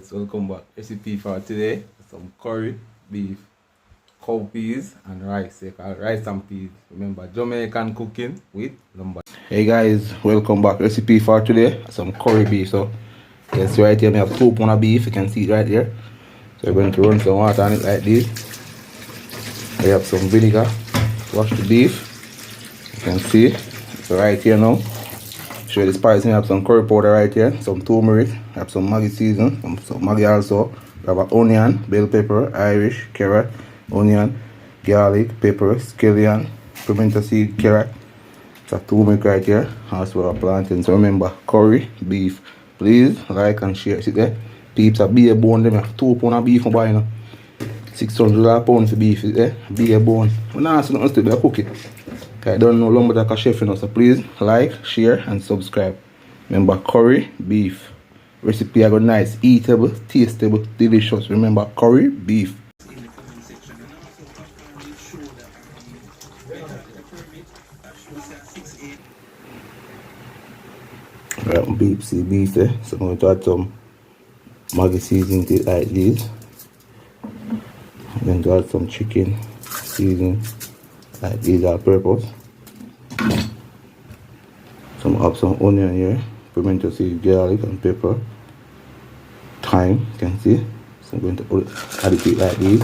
guys, welcome back. Recipe for today, some curry, beef, cowpeas and rice. They call rice and peas. Remember, Jamaican cooking with lumberjack. Hey guys, welcome back. Recipe for today, some curry beef. So you can see right here, I have 2 pounds of beef. You can see it right here. So we're going to run some water on it like this. I have some vinegar. Wash the beef. You can see. So right here now. Show the spice. I have some curry powder right here, some turmeric, I have some Maggi season, some Maggi also. I have an onion, bell pepper, Irish, carrot, onion, garlic, pepper, scallion, pimento seed, carrot. It's a turmeric right here. Also a plantain. So remember, curry, beef. Please like and share. See there? Peeps a beer bone. Them have 2 pounds of beef I'm buying now. $600 for beef. See there? Beer bone. I'm not asking nothing to cook it. I don't know lumberjack chef, you know, so please like, share and subscribe. Remember, curry, beef. Recipe I got nice, eatable, tastable, delicious. Remember, curry, beef. Right, beef, see beef there. So I'm going to add some Maggi seasoning to it like this. And then to add some chicken seasoning like these are purpose. Some onion here, pimento seed, garlic and pepper, thyme, you can see. So I'm going to add it like this.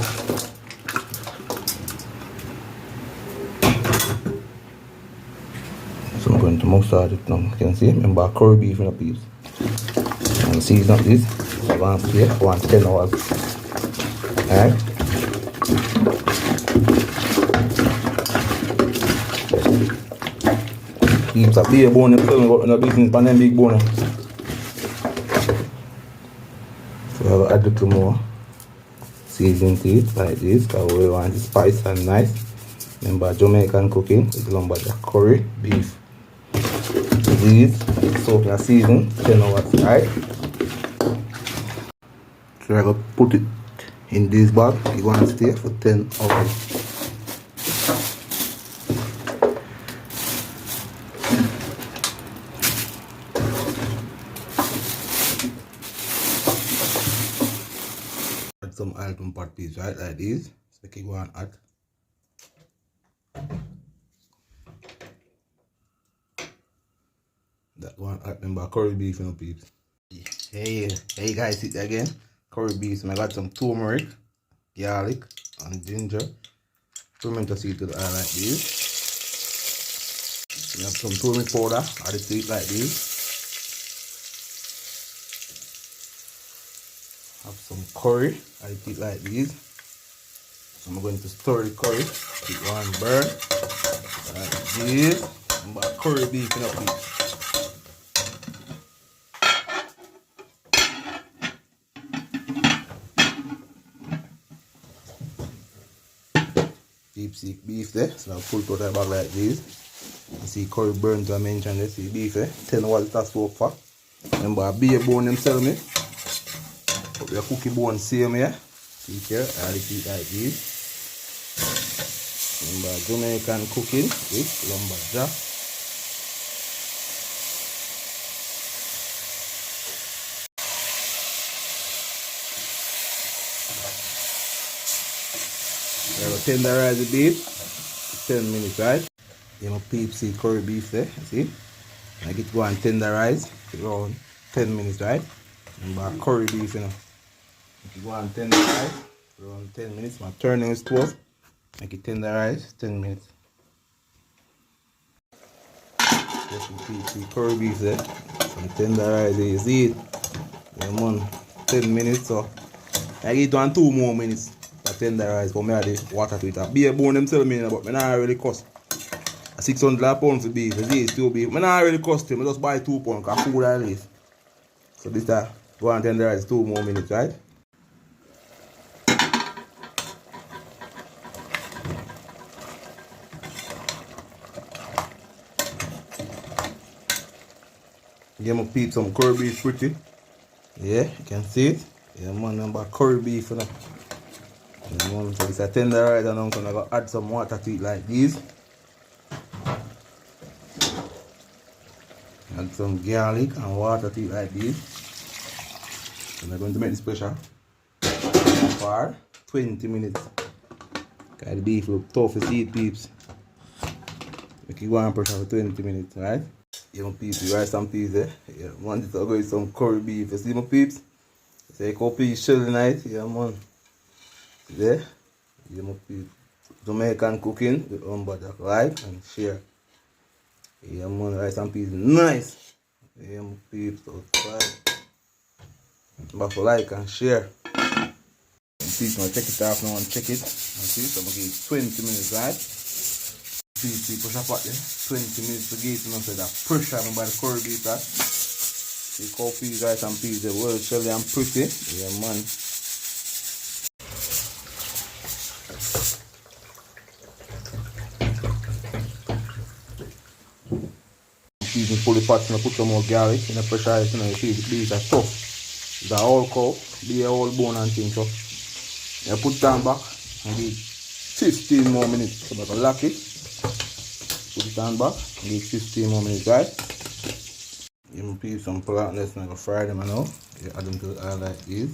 So I'm going to massage it now, you can see. Remember curry beef in the peas. And season up this. So I'm going to play for 10 hours. Alright. Keeps a beer bone and tell me about the business and then big bone. So I will add a little more seasoning to it like this because we want the spice and nice. Remember Jamaican cooking with lumberjack curry, beef. These soak your season 10 hours, right? So I will put it in this bag. You want to stay for 10 hours. Add some almond pot piece, right, like this. So keep one add. That one add remember curry beef and peeps. Hey guys, it again. Curry beef. So I got some turmeric, garlic and ginger. Pimento seed to the eye like this. We have some turmeric powder, add it to it like this. Have some curry, add it like this. So I'm going to stir the curry, keep one burn, like this. Remember curry beef in a piece. Deep seek beef there, so I'll pull it out of the bag like this. You see curry burn to I mentioned this, see beef there, 10 hours that's soak for. Remember a beer bone them tell me. Put your cookie bone same here. See here, I'll eat like this. Remember Jamaican cooking with lumberjack. I will tenderize the beef. 10 minutes, right? You know, peep see curry beef there, you see? I get go and tenderize around 10 minutes, right? Remember curry beef, you know. If you go and tenderize around 10 minutes, my turning is 12. Make it tenderize 10 minutes. Just peep see curry beef there. And tenderize it, you see it? Yeah, man, 10 minutes, so I get on 2 more minutes. Tenderize for me add the water to it. A beer bone them tell me but I not really cost. A £600 for beef, it's still beef. I not really cost him, I just buy 2 pounds because food I live. So this time go and tenderize 2 more minutes, right? Give my peep some curry beef pretty. Yeah, you can see it. Yeah man, remember curry beef, you know. So it's a tenderize and I'm gonna add some water to it like this. Add some garlic and water to it like this. And I'm going to make this pressure for 20 minutes. Because the beef look tough to eat, peeps. Make it go on pressure for 20 minutes, right? Yeah, my peeps, you rice some peas there. Yeah, man, this is going some curry beef. You see my peeps? Say, copy shell tonight. Yeah, man. There. Yeah, my peeps. Jamaican cooking with lumberjack, like and share. Yeah, man, rice and peas nice. Yeah, my peeps, subscribe. Remember to like and share. And peeps, now check it off now and check it. And see, so I'm going to give it 20 minutes, right? Peeps, push up at there. 20 minutes to get it, you know, so that pressure by the curry beef, that. See, cow peas, rice and peas, they're well shelly and pretty. Yeah, man. Peas in fully pot, and put some more garlic in the pressure, you know, you see the beef are tough. The whole cow, be a whole bone and things, so you put down back and give 15 more minutes. So I'm gonna lock it, put it down back, and give 15 more minutes, right? Give me peas some plantness and I'm gonna fry them now. You add them to the oil like this.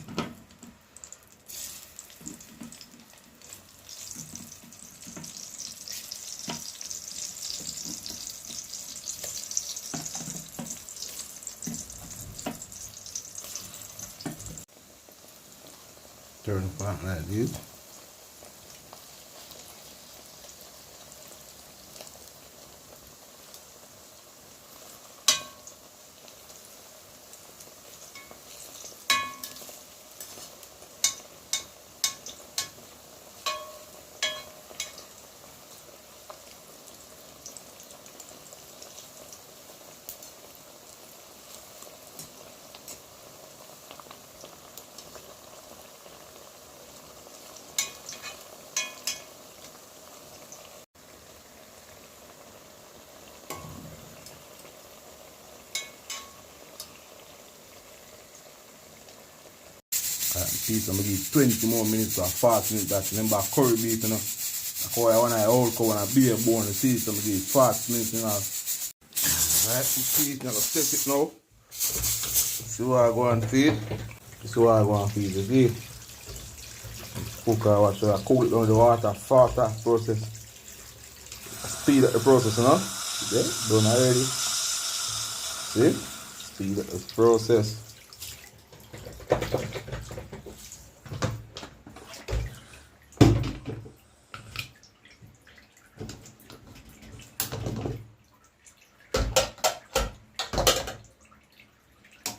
Turn the pot like this. Peace, I'm gonna give 20 more minutes or 40 minutes. That remember curry beef, you know. I call it one of the old cow and a beer bone. See, so I'm gonna give 40 minutes, you know. Alright, peace, I'm gonna step it now. See what I go and feed. See what I go and feed. You see? Cook or what, so I cool it down the water, faster process. Speed up the process, you know. Yeah, done already. See? Speed up the process.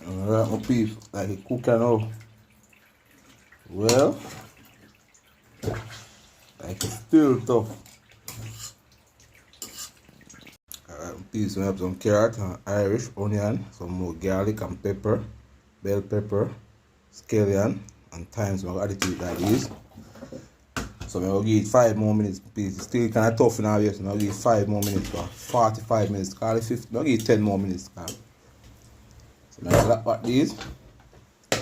Alright, my beef, like it cooking now. Well, like it's still tough. Alright, my beef, so I have some carrot and Irish onion, some more garlic and pepper, bell pepper, scallion, and thyme. So I'm going to add it to it like this. So I'm going to give it 5 more minutes, please. It's still kind of tough now, yes. So I'm going to give it 5 more minutes, for 45 minutes. Call it 50. I'm going to give it 10 more minutes. So I'm going to lock back this. I'm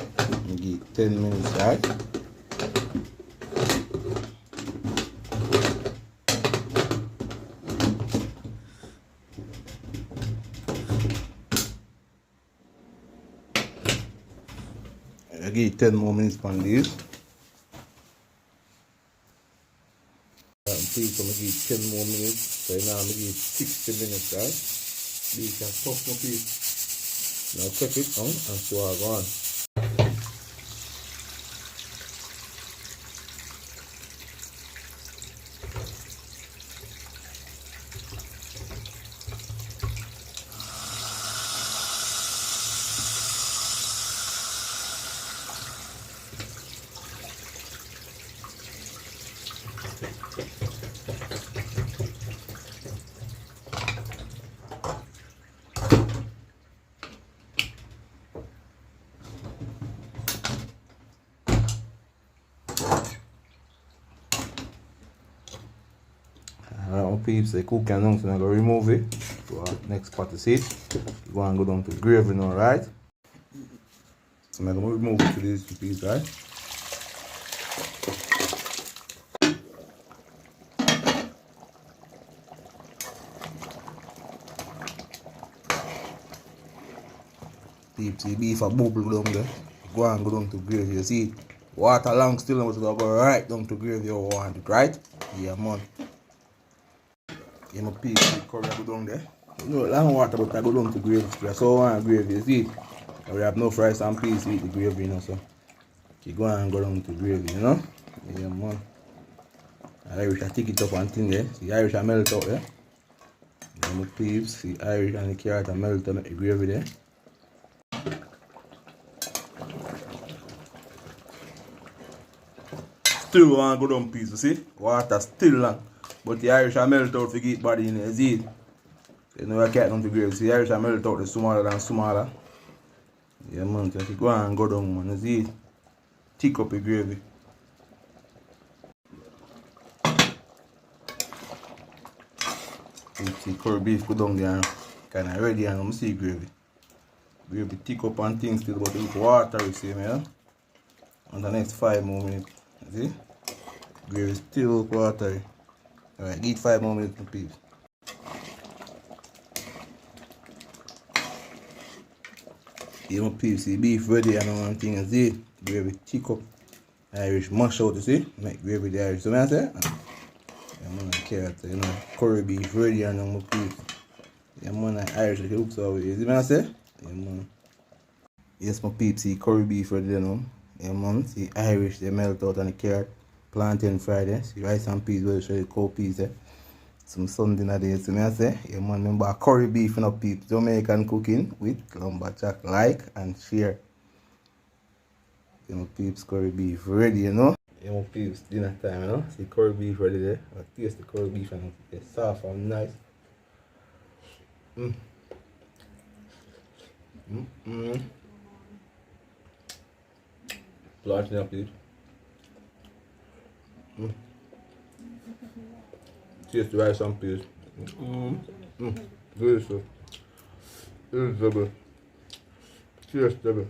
going to give it 10 minutes, right? I give it 10 more minutes on this. Please, I'm going to give it 10 more minutes. So now I'm going to give it 60 minutes, right? These are tough, my piece. Now check it on and see how I go on. Alright, peeps, they cook and down, so I'm going to remove it to our next pot of seed. You go and go down to gravy now, right? So I'm going to remove it to this piece, right? Peeps, the beef a bubble down there. go and go down to gravy. You see, water long still, but go right down to gravy you want it, right? Yeah, man. You know, piece of curry go down there. You know, long water, but I go down to gravy. So I want gravy, you see. We have no rice and peas with the gravy, you know, so you go and go down to gravy, you know. Yeah, man. Irish, I take it up and thing there. See, Irish, I melt out there. Yeah, my peeps. See, Irish and the carrot, I melt out, make the gravy there. Still want to go down piece, you see? Water still long. But the Irish, I melt out to get body in there, see it? You know, I can't down to gravy. See, the Irish, I melt out the smaller than smaller. Yeah, man, so you go and go down, man, you see it? Thick up the gravy. You see curry beef go down there and kind of ready and I'm see gravy. Gravy thick up and things still, but with water you see me, yeah? On the next 5 more minutes. See? Gravy still watery. Alright, give 5 more minutes my peeps. Yeah, my peeps, see beef ready and all thing, you see? Gravy thick up. Irish mash out, you see? Make gravy the Irish. So what I say? Yeah, man, carrot, you know, curry beef ready and all my peeps. Yeah, man, Irish, it looks so you see what I say? Yeah, man. Yes, my peeps, see curry beef ready, you know. Yeah, man, see Irish, they melt out on the carrot. Plantain fried, eh? See rice and peas, well, show you cold peas, eh? Some Sunday na day, so me I say, yeah, man, remember curry beef, you know, peeps. Jamaican cooking with lumberjack. Like and share. You know, peeps, curry beef ready, you know. You know, peeps, dinner time, you know. See curry beef ready there. I taste the curry beef and it's soft and nice. Plantain up, peeps. Taste the rice and peas. Delicious. Irresistible. Taste double.